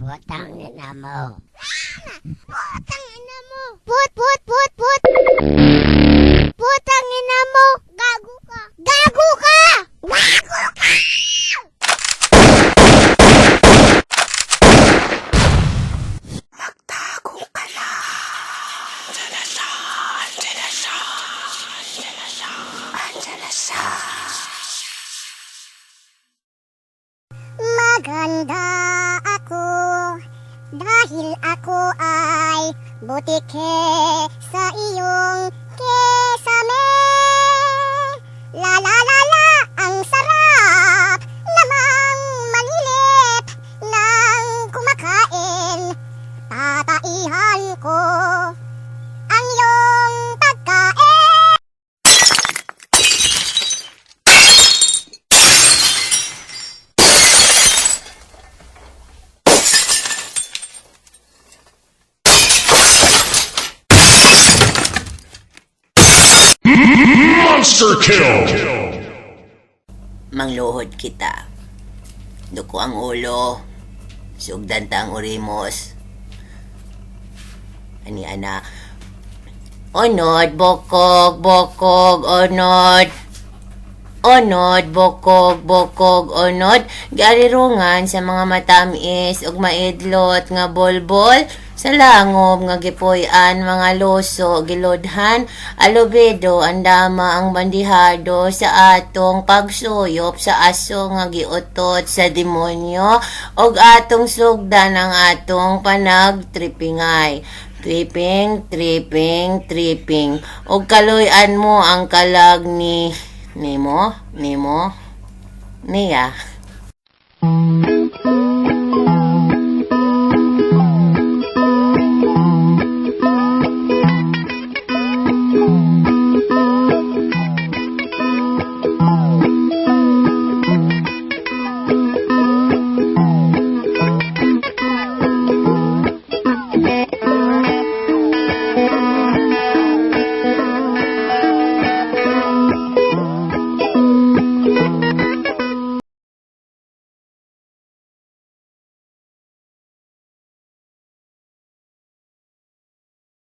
Putang ina mo. Putang ina mo. Put. Putang ina mo. Gago ka. Gago ka! Gago ka! Magtago ka na. Andiyan siya. Maganda ako dahil ako ay butike sa iyong kesame. La la la la, ang sarap namang manilip ng kumakain. Tataihan ko ang iyong pagkain. Monster kill! Mangluhod kita. Duko ang ulo. Sugdan ta ang urimos. Ani ana. Onod, bokog, onod. Onod, bokog, onod. Garirungan sa mga matamis ug maidlot nga bolbol. Sa langob nga gipuy-an mga loso gilodhan, alubedo andama ang bandihado sa atong pagsuyop sa aso nga giutot sa demonyo ug atong sugdan ang atong panagtripingay. Tripping. Ug kaluy-an mo ang kalag ni Nimo? Niya.